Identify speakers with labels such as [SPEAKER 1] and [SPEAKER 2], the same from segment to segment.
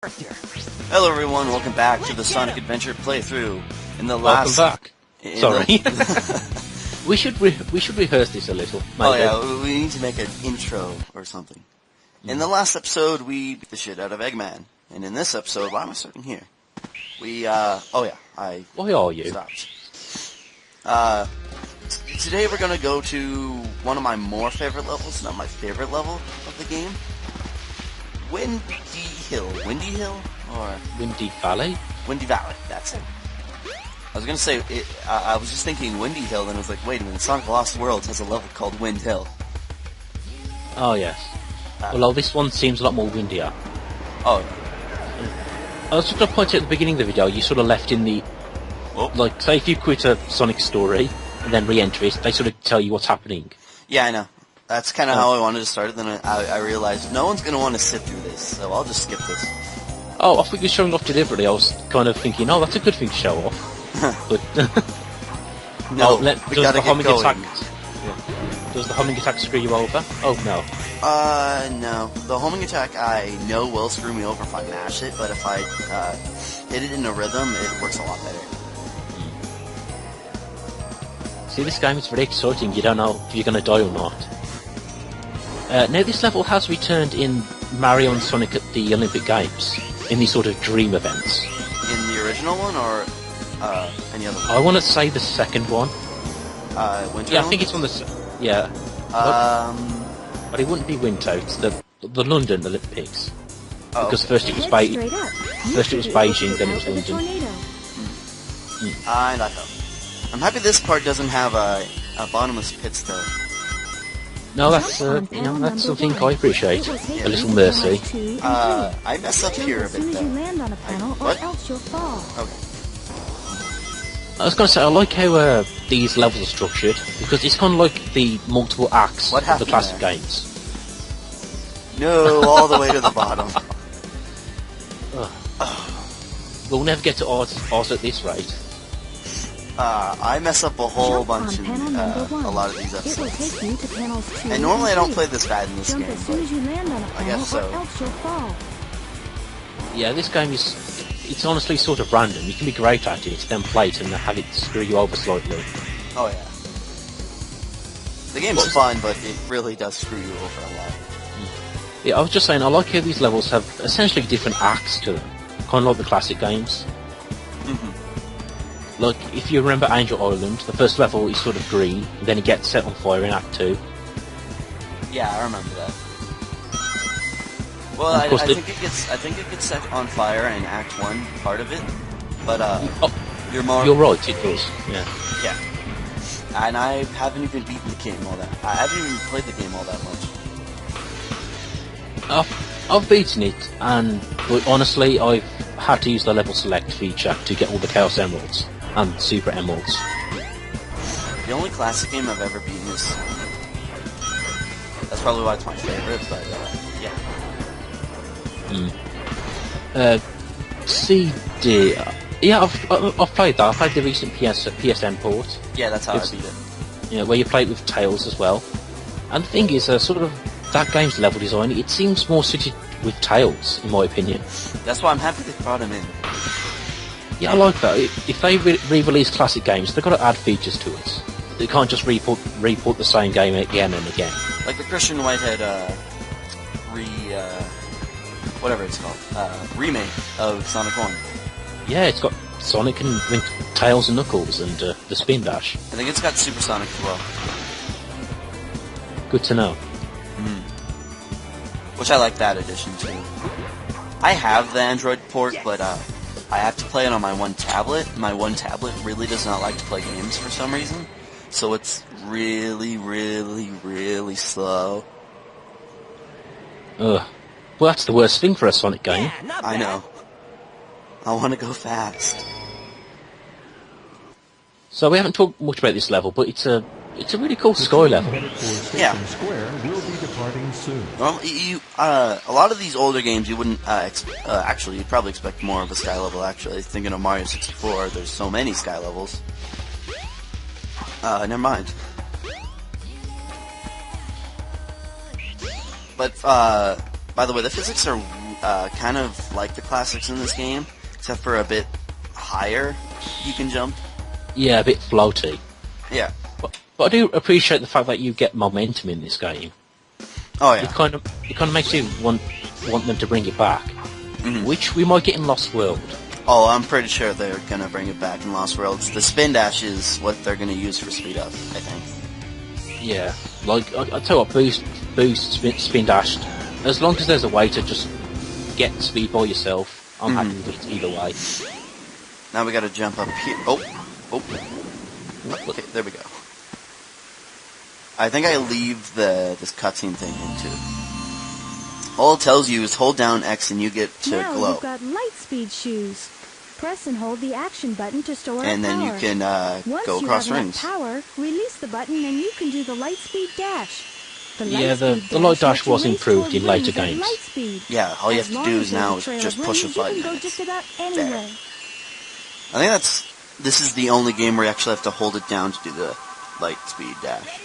[SPEAKER 1] Hello everyone, welcome back to the Sonic Adventure playthrough. In the last...
[SPEAKER 2] Welcome back. Sorry. we should rehearse this a little.
[SPEAKER 1] Oh yeah, we need to make an intro or something. In the last episode, we beat the shit out of Eggman. And in this episode, why am I starting here? Why
[SPEAKER 2] are you?
[SPEAKER 1] Stopped. Today we're gonna go to one of my more favorite levels, not my favorite level of the game. Windy Hill? Or
[SPEAKER 2] Windy Valley?
[SPEAKER 1] Windy Valley, that's it. I was gonna say, I was just thinking Windy Hill, and I was like, wait a minute, Sonic Lost Worlds has a level called Wind Hill.
[SPEAKER 2] Oh, yes. Although this one seems a lot more windier.
[SPEAKER 1] Oh.
[SPEAKER 2] I was just gonna point out at the beginning of the video, you sort of left in the...
[SPEAKER 1] Oh.
[SPEAKER 2] Like, say if you quit a Sonic story, and then re-enter it, they sort of tell you what's happening.
[SPEAKER 1] Yeah, I know. That's kind of how I wanted to start it, then I realized no one's gonna want to sit through this, so I'll just skip this.
[SPEAKER 2] Oh, I think you're showing off deliberately. I was kind of thinking, oh, that's a good thing to show off. But
[SPEAKER 1] no,
[SPEAKER 2] does the homing attack screw you over? Oh no.
[SPEAKER 1] No. The homing attack I know will screw me over if I mash it, but if I hit it in a rhythm, it works a lot better.
[SPEAKER 2] See, this game is very exciting. You don't know if you're going to die or not. Now, this level has returned in Mario and Sonic at the Olympic Games, in these sort of dream events.
[SPEAKER 1] In the original one, or any other one?
[SPEAKER 2] I want to say the second one.
[SPEAKER 1] Winter
[SPEAKER 2] Yeah, I think it's on the... Yeah. But it wouldn't be Winter, it's the London Olympics.
[SPEAKER 1] Oh,
[SPEAKER 2] because first it was Beijing, then it was London.
[SPEAKER 1] I like that. I'm happy this part doesn't have a bottomless pit still.
[SPEAKER 2] No, that's that's something I appreciate. A little mercy.
[SPEAKER 1] I mess up here a bit though. What? Okay.
[SPEAKER 2] I was going to say, I like how these levels are structured, because it's kind of like the multiple acts of the classic games.
[SPEAKER 1] No, all the way to the bottom.
[SPEAKER 2] We'll never get to ours at this rate.
[SPEAKER 1] I mess up a whole bunch in a lot of these episodes. And normally I don't play this bad in this game, but I guess so. Yeah,
[SPEAKER 2] this game it's honestly sort of random. You can be great at it, then play it and have it screw you over slightly.
[SPEAKER 1] Oh yeah. The game's fun, but it really does screw you over a lot.
[SPEAKER 2] Yeah, I was just saying, I like how these levels have essentially different acts to them. Kind of like the classic games. Like, if you remember Angel Island, the first level is sort of green, and then it gets set on fire in Act 2.
[SPEAKER 1] Yeah, I remember that. Well, I think it gets set on fire in Act 1, part of it, but
[SPEAKER 2] you're right, it does. Yeah.
[SPEAKER 1] Yeah. And I haven't even beaten the game all that. I haven't even played the game all that much.
[SPEAKER 2] I've beaten it, but honestly, I've had to use the level select feature to get all the Chaos Emeralds and Super Emeralds.
[SPEAKER 1] The only classic game I've ever beaten is... That's probably why it's my favorite, but yeah.
[SPEAKER 2] CD... Yeah, I've played that. I've played the recent PSN port.
[SPEAKER 1] Yeah, that's how I beat it.
[SPEAKER 2] Yeah, where you play it with Tails as well. And the thing is, sort of, that game's level design, it seems more suited with Tails, in my opinion.
[SPEAKER 1] That's why I'm happy they brought him in.
[SPEAKER 2] Yeah, I like that. If they re-release classic games, they've got to add features to it. They can't just report the same game again and again.
[SPEAKER 1] Like the Christian Whitehead whatever it's called, remake of Sonic 1.
[SPEAKER 2] Yeah, it's got Sonic and Tails and Knuckles and the Spin Dash.
[SPEAKER 1] I think it's got Super Sonic as well.
[SPEAKER 2] Good to know.
[SPEAKER 1] Which I like that addition too. I have the Android port, but I have to play it on my one tablet. My one tablet really does not like to play games for some reason, so it's really, really, really slow.
[SPEAKER 2] Well, that's the worst thing for a Sonic game.
[SPEAKER 3] Yeah,
[SPEAKER 1] I know. I want to go fast.
[SPEAKER 2] So we haven't talked much about this level, but it's a really cool sky level.
[SPEAKER 1] Yeah.
[SPEAKER 3] Square will be departing soon.
[SPEAKER 1] Well, a lot of these older games you wouldn't actually you'd probably expect more of a sky level. Actually, thinking of Mario 64, there's so many sky levels. Never mind. But by the way, the physics are kind of like the classics in this game, except for a bit higher you can jump.
[SPEAKER 2] Yeah, a bit floaty.
[SPEAKER 1] Yeah.
[SPEAKER 2] But I do appreciate the fact that you get momentum in this game.
[SPEAKER 1] Oh yeah.
[SPEAKER 2] It kind of makes you want them to bring it back, which we might get in Lost World.
[SPEAKER 1] Oh, I'm pretty sure they're gonna bring it back in Lost Worlds. The spin dash is what they're gonna use for speed up, I think.
[SPEAKER 2] Yeah, like I tell you what, boost, spin dash. As long as there's a way to just get speed by yourself, I'm happy with it either way.
[SPEAKER 1] Now we gotta jump up here. Oh. Okay, there we go. I think I leave this cutscene thing in too. All it tells you is hold down X and you get to
[SPEAKER 4] now
[SPEAKER 1] glow.
[SPEAKER 4] You've got light speed shoes. Press and hold the action button to store
[SPEAKER 1] And then
[SPEAKER 4] power.
[SPEAKER 1] you can go across
[SPEAKER 4] Once you have
[SPEAKER 1] rings.
[SPEAKER 4] enough power, release the button and you can do the light speed dash. The
[SPEAKER 2] light dash was improved in later games.
[SPEAKER 1] Yeah, all you have to do is now is just push a button.
[SPEAKER 4] You can go just about anywhere.
[SPEAKER 1] I think this is the only game where you actually have to hold it down to do the light speed dash.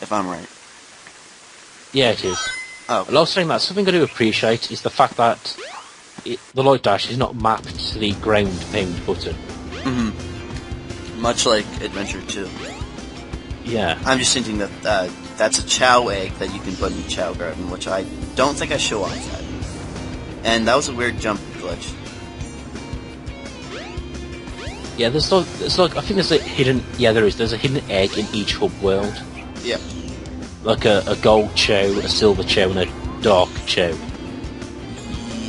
[SPEAKER 1] If I'm right.
[SPEAKER 2] Yeah, it is.
[SPEAKER 1] Oh.
[SPEAKER 2] Well, I was saying that something I do appreciate is the fact that the light dash is not mapped to the ground pound button.
[SPEAKER 1] Much like Adventure 2.
[SPEAKER 2] Yeah.
[SPEAKER 1] I'm just hinting that that's a Chow egg that you can put in the Chow Garden, which I don't think I show off that. And that was a weird jump glitch.
[SPEAKER 2] Yeah, there's like I think there's a hidden. Yeah, there is. There's a hidden egg in each hub world.
[SPEAKER 1] Yeah.
[SPEAKER 2] Like a gold chow, a silver chow, and a dark chow.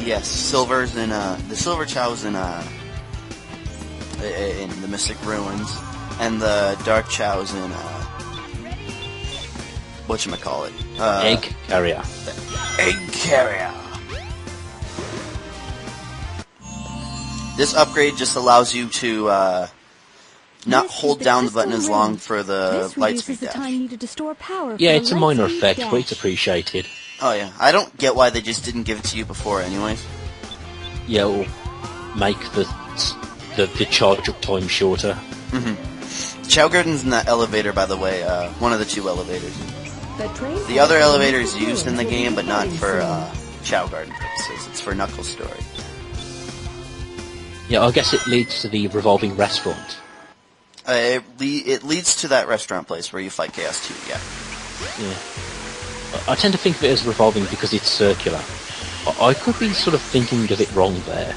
[SPEAKER 1] Yes, silver's in the silver chow's in the Mystic Ruins, and the dark chow's in whatchamacallit?
[SPEAKER 2] Egg carrier.
[SPEAKER 1] Egg carrier. This upgrade just allows you to not hold down the button as long for the light speed dash.
[SPEAKER 2] Yeah, it's a minor effect, but it's appreciated.
[SPEAKER 1] Oh yeah, I don't get why they just didn't give it to you before, anyways.
[SPEAKER 2] Yeah, it'll make the charge up time shorter.
[SPEAKER 1] Chow Garden's in that elevator, by the way. One of the two elevators. The other elevator is used in the game, but not for Chow Garden purposes. It's for Knuckles' story.
[SPEAKER 2] Yeah, I guess it leads to the revolving restaurant.
[SPEAKER 1] It leads to that restaurant place where you fight Chaos 2, yeah.
[SPEAKER 2] Yeah. I tend to think of it as revolving because it's circular. I could be sort of thinking of it wrong there.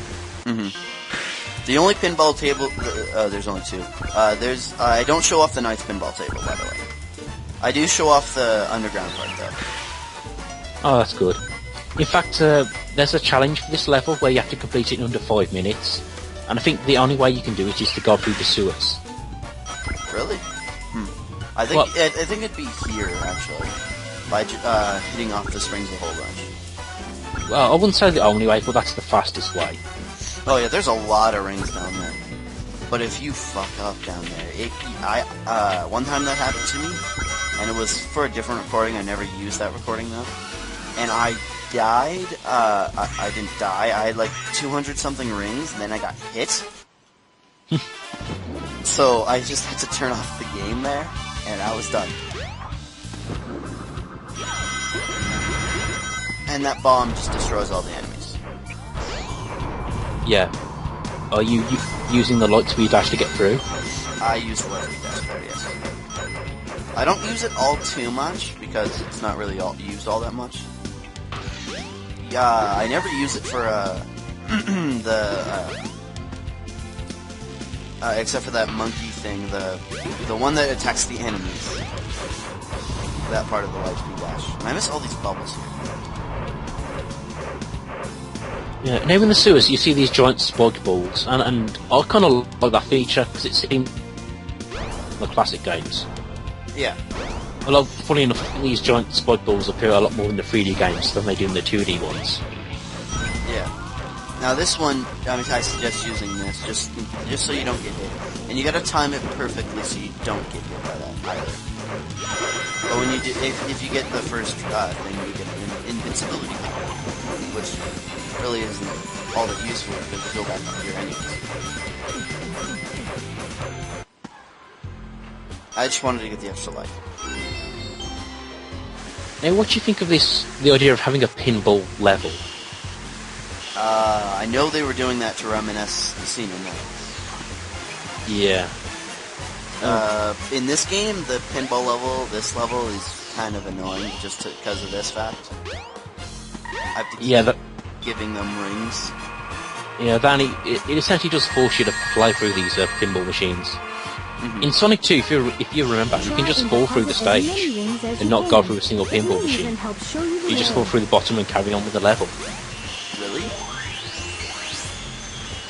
[SPEAKER 1] The only pinball table... there's only two. I don't show off the Knight's pinball table, by the way. I do show off the underground part, though.
[SPEAKER 2] Oh, that's good. In fact, there's a challenge for this level where you have to complete it in under 5 minutes. And I think the only way you can do it is to go through the sewers.
[SPEAKER 1] Really? I think it'd be here, actually. By hitting off the springs a whole bunch.
[SPEAKER 2] Well, I wouldn't say the only way, but that's the fastest way.
[SPEAKER 1] Oh yeah, there's a lot of rings down there. But if you fuck up down there, one time that happened to me, and it was for a different recording. I never used that recording though, and I died. I didn't die. I had like 200 something rings, and then I got hit. So I just had to turn off the game there, and I was done. And that bomb just destroys all the enemies.
[SPEAKER 2] Yeah. Are you using the light speed dash to get through?
[SPEAKER 1] I use the light speed dash there, yes. I don't use it all too much, because it's not really used all that much. Yeah, I never use it for, except for that monkey thing, the one that attacks the enemies. That part of the light speed dash. And I miss all these bubbles here.
[SPEAKER 2] Yeah, now in the sewers you see these giant spike balls, and I kind of like that feature because it's in the classic games.
[SPEAKER 1] Yeah.
[SPEAKER 2] Although, funny enough, these giant spike balls appear a lot more in the 3D games than they do in the 2D ones.
[SPEAKER 1] Yeah. Now this one, I suggest using this just so you don't get hit, and you gotta time it perfectly so you don't get hit by that either. But when you do, if you get the first thing, you get an invincibility power, which really isn't all that useful because you go back up your enemies. I just wanted to get the extra life.
[SPEAKER 2] Now, what do you think of the idea of having a pinball level?
[SPEAKER 1] I know they were doing that to reminisce Casino Nights.
[SPEAKER 2] Yeah.
[SPEAKER 1] In this game, the pinball level, this level, is kind of annoying just because of this fact. I have to keep giving them rings.
[SPEAKER 2] Yeah, it essentially just forces you to fly through these pinball machines.
[SPEAKER 1] Mm-hmm.
[SPEAKER 2] In Sonic 2, if you remember, you can just fall through the stage and not go through a single pinball machine. You just fall through the bottom and carry on with the level.
[SPEAKER 1] Really?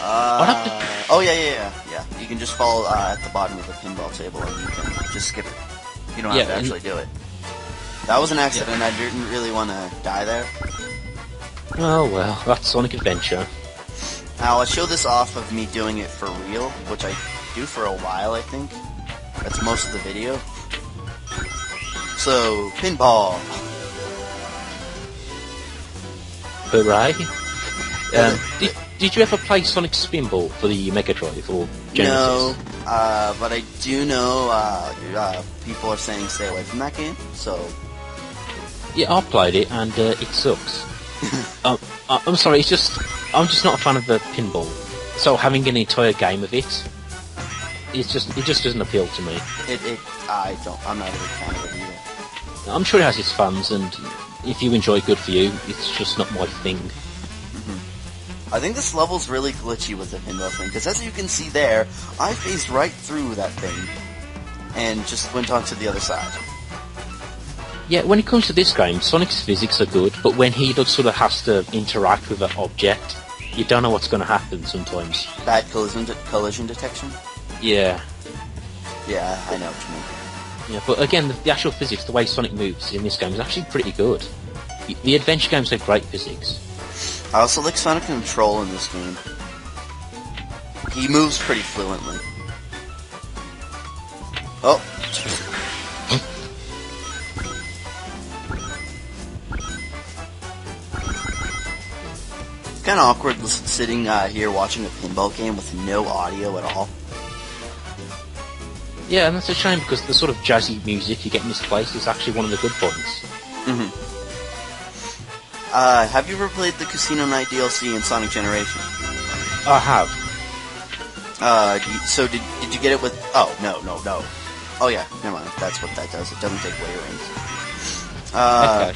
[SPEAKER 1] Oh yeah. You can just fall at the bottom of the pinball table and you can just skip it. You don't have to actually do it. That was an accident. Yeah. I didn't really want to die there.
[SPEAKER 2] Oh well, that's Sonic Adventure.
[SPEAKER 1] Now I'll show this off of me doing it for real, which I do for a while, I think. That's most of the video. So, pinball.
[SPEAKER 2] Hooray. Did you ever play Sonic Spinball for the Mega Drive or Genesis?
[SPEAKER 1] No, but I do know people are saying stay away from that game, so...
[SPEAKER 2] Yeah, I played it and it sucks. I'm sorry, I'm just not a fan of the pinball. So having an entire game of it just doesn't appeal to me.
[SPEAKER 1] I'm not a big fan of it either.
[SPEAKER 2] I'm sure it has its fans, and if you enjoy, good for you. It's just not my thing.
[SPEAKER 1] I think this level's really glitchy with the pinball thing, because as you can see there, I phased right through that thing, and just went on to the other side.
[SPEAKER 2] Yeah, when it comes to this game, Sonic's physics are good, but when he sort of has to interact with an object, you don't know what's going to happen sometimes.
[SPEAKER 1] Bad collision detection?
[SPEAKER 2] Yeah.
[SPEAKER 1] Yeah, I know what you mean.
[SPEAKER 2] Yeah, but again, the actual physics, the way Sonic moves in this game is actually pretty good. The adventure games have great physics.
[SPEAKER 1] I also like Sonic Control in this game. He moves pretty fluently. Oh! It's kind of awkward sitting here watching a pinball game with no audio at all.
[SPEAKER 2] Yeah, and that's a shame because the sort of jazzy music you get in this place is actually one of the good points.
[SPEAKER 1] Have you ever played the Casino Night DLC in Sonic Generation?
[SPEAKER 2] I have.
[SPEAKER 1] So did you get it with... Oh, no. Oh yeah, never mind. That's what that does. It doesn't take away rings.
[SPEAKER 2] Okay.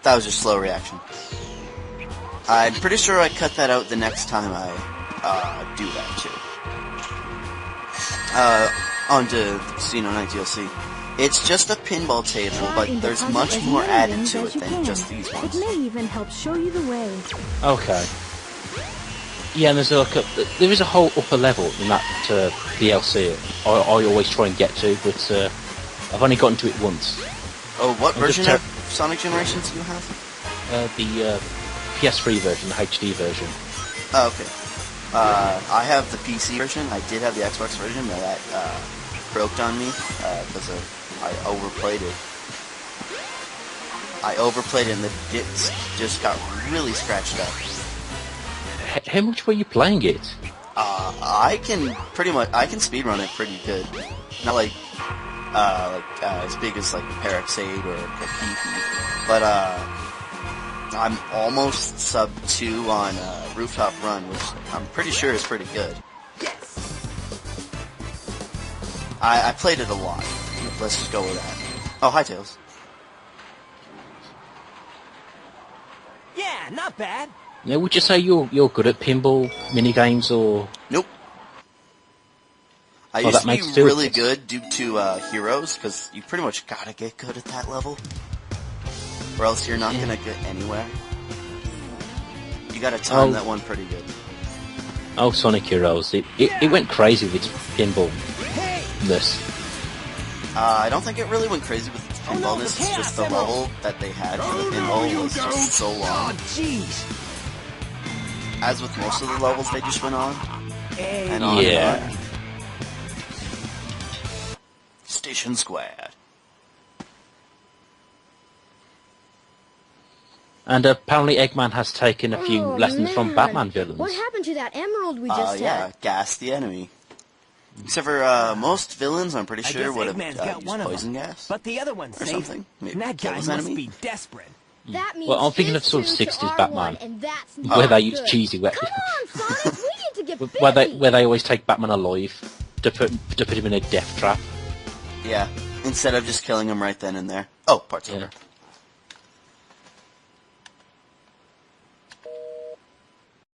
[SPEAKER 1] That was just slow reaction. I'm pretty sure I cut that out the next time I do that too. Onto the Casino Night DLC. It's just a pinball table, but there's much more added to it than just these ones.
[SPEAKER 4] It may even help show you the way.
[SPEAKER 2] Okay. Yeah, and there is a whole upper level in that DLC I always try and get to, but I've only gotten to it once.
[SPEAKER 1] Oh, what version of Sonic Generations do you have?
[SPEAKER 2] The PS3 version, the HD version.
[SPEAKER 1] Oh, okay. I have the PC version. I did have the Xbox version, but that broke on me because I overplayed it. I overplayed it and the bits just got really scratched up.
[SPEAKER 2] How much were you playing it?
[SPEAKER 1] I can speedrun it pretty good. Not like as big as like Parexade or Kakipi, but I'm almost sub 2 on Rooftop Run, which I'm pretty sure is pretty good.
[SPEAKER 5] Yes.
[SPEAKER 1] I played it a lot. Let's just go with that. Oh, hi, Tails.
[SPEAKER 5] Yeah, not bad.
[SPEAKER 2] Now, would you say you're good at pinball minigames or?
[SPEAKER 1] Nope. I used to be really good due to Heroes, because you pretty much gotta get good at that level, or else you're not gonna get anywhere. You gotta time that one pretty good.
[SPEAKER 2] Oh, Sonic Heroes! It went crazy with its pinball.
[SPEAKER 1] I don't think it really went crazy with its pinballness. It's just the level that they had for the pinball was just so long. As with most of the levels, they just went on and on and on. Station Squad.
[SPEAKER 2] And apparently Eggman has taken a few lessons from Batman villains.
[SPEAKER 4] What happened to that emerald we just had?
[SPEAKER 1] Yeah, gas the enemy. Except for most villains, I'm pretty sure would have used poison gas.
[SPEAKER 5] But the other one's
[SPEAKER 1] or something. Maybe
[SPEAKER 5] that guy must be desperate.
[SPEAKER 4] That means
[SPEAKER 2] Well, I'm thinking of
[SPEAKER 4] this
[SPEAKER 2] sort of
[SPEAKER 4] 2 to
[SPEAKER 2] 60s
[SPEAKER 4] R1,
[SPEAKER 2] Batman,
[SPEAKER 4] and that's
[SPEAKER 2] where
[SPEAKER 4] not
[SPEAKER 2] they use
[SPEAKER 4] good.
[SPEAKER 2] cheesy
[SPEAKER 4] Come on, Sonic, we need to get busy.
[SPEAKER 2] where they always take Batman alive to put him in a death trap.
[SPEAKER 1] Yeah. Instead of just killing him right then and there. Oh, part's
[SPEAKER 2] Yeah.
[SPEAKER 1] over.